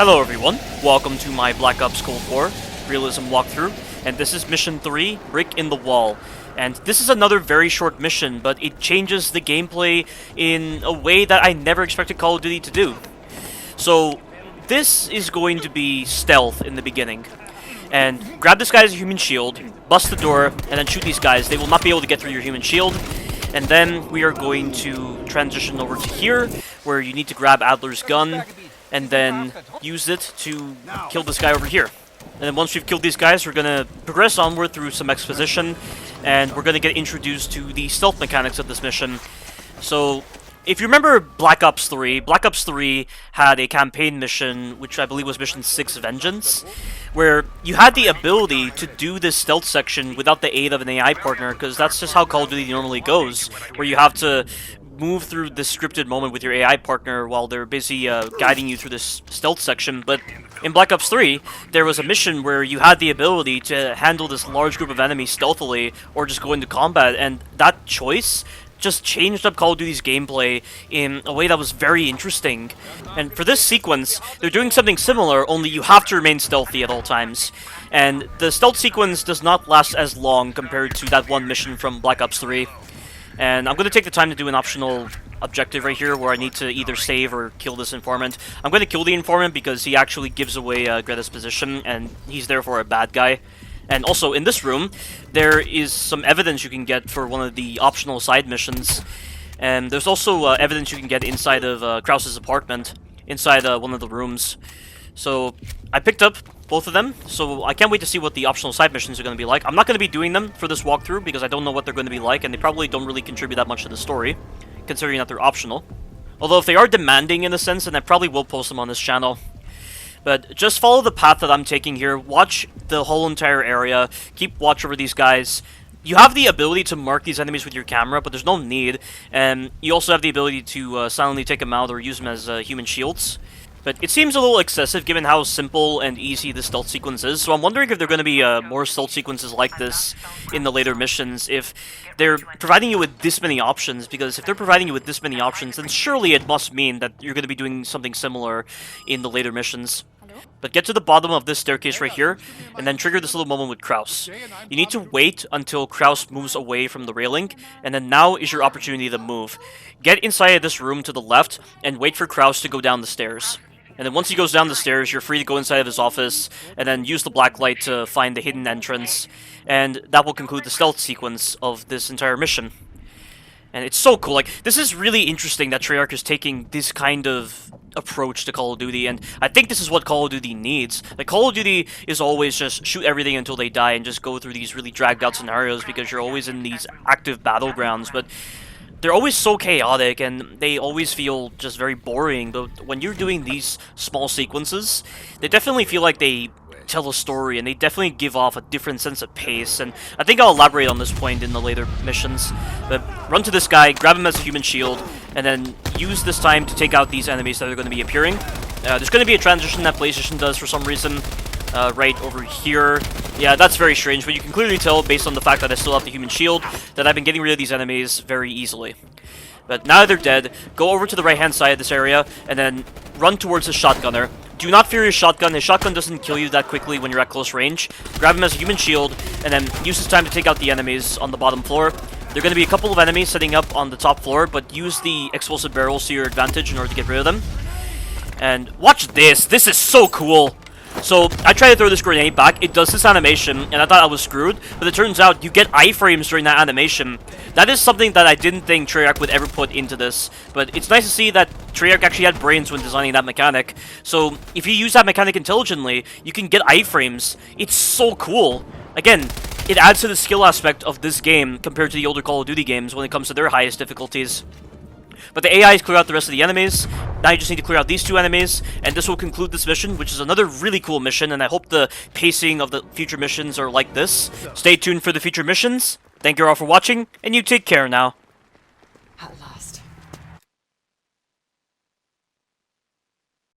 Hello everyone, welcome to my Black Ops Cold War Realism walkthrough, and this is Mission 3, Brick in the Wall. And this is another very short mission, but it changes the gameplay in a way that I never expected Call of Duty to do. So, this is going to be stealth in the beginning. And grab this guy as a human shield, bust the door, and then shoot these guys. They will not be able to get through your human shield. And then we are going to transition over to here, where you need to grab Adler's gun, and then use it to kill this guy over here. And then once we've killed these guys, we're gonna progress onward through some exposition, and we're gonna get introduced to the stealth mechanics of this mission. So, if you remember Black Ops 3 had a campaign mission, which I believe was Mission 6 Vengeance, where you had the ability to do this stealth section without the aid of an AI partner, because that's just how Call of Duty normally goes, where you have to move through this scripted moment with your AI partner while they're busy guiding you through this stealth section. But in Black Ops 3, there was a mission where you had the ability to handle this large group of enemies stealthily, or just go into combat, and that choice just changed up Call of Duty's gameplay in a way that was very interesting. And for this sequence, they're doing something similar, only you have to remain stealthy at all times. And the stealth sequence does not last as long compared to that one mission from Black Ops 3. And I'm going to take the time to do an optional objective right here where I need to either save or kill this informant. I'm going to kill the informant because he actually gives away Greta's position, and he's therefore a bad guy. And also, in this room, there is some evidence you can get for one of the optional side missions. And there's also evidence you can get inside of Krause's apartment, inside one of the rooms. So, I picked up both of them, so I can't wait to see what the optional side missions are going to be like. I'm not going to be doing them for this walkthrough because I don't know what they're going to be like, and they probably don't really contribute that much to the story, considering that they're optional. Although if they are demanding in a sense, then I probably will post them on this channel. But just follow the path that I'm taking here, watch the whole entire area, keep watch over these guys. You have the ability to mark these enemies with your camera, but there's no need, and you also have the ability to silently take them out or use them as human shields. But it seems a little excessive given how simple and easy the stealth sequence is, so I'm wondering if there are going to be more stealth sequences like this in the later missions, if they're providing you with this many options, because if they're providing you with this many options, then surely it must mean that you're going to be doing something similar in the later missions. But get to the bottom of this staircase right here, and then trigger this little moment with Krause. You need to wait until Krause moves away from the railing, and then now is your opportunity to move. Get inside of this room to the left, and wait for Krause to go down the stairs. And then once he goes down the stairs, you're free to go inside of his office, and then use the black light to find the hidden entrance, and that will conclude the stealth sequence of this entire mission. And it's so cool, like, this is really interesting that Treyarch is taking this kind of approach to Call of Duty, and I think this is what Call of Duty needs. Like, Call of Duty is always just shoot everything until they die and just go through these really dragged out scenarios because you're always in these active battlegrounds, but they're always so chaotic and they always feel just very boring. But when you're doing these small sequences, they definitely feel like they tell a story, and they definitely give off a different sense of pace, and I think I'll elaborate on this point in the later missions. But run to this guy, grab him as a human shield, and then use this time to take out these enemies that are going to be appearing. There's going to be a transition that PlayStation does for some reason, right over here. Yeah, that's very strange, but you can clearly tell based on the fact that I still have the human shield that I've been getting rid of these enemies very easily. But now that they're dead, go over to the right-hand side of this area, and then run towards the shotgunner. Do not fear his shotgun. His shotgun doesn't kill you that quickly when you're at close range. Grab him as a human shield, and then use this time to take out the enemies on the bottom floor. There are going to be a couple of enemies setting up on the top floor, but use the explosive barrels to your advantage in order to get rid of them. And watch this. This is so cool. So, I tried to throw this grenade back, it does this animation, and I thought I was screwed, but it turns out you get iframes during that animation. That is something that I didn't think Treyarch would ever put into this, but it's nice to see that Treyarch actually had brains when designing that mechanic. So, if you use that mechanic intelligently, you can get iframes. It's so cool. Again, it adds to the skill aspect of this game compared to the older Call of Duty games when it comes to their highest difficulties. But the AIs clear out the rest of the enemies. Now you just need to clear out these two enemies, and this will conclude this mission, which is another really cool mission, and I hope the pacing of the future missions are like this. Stay tuned for the future missions. Thank you all for watching, and you take care now.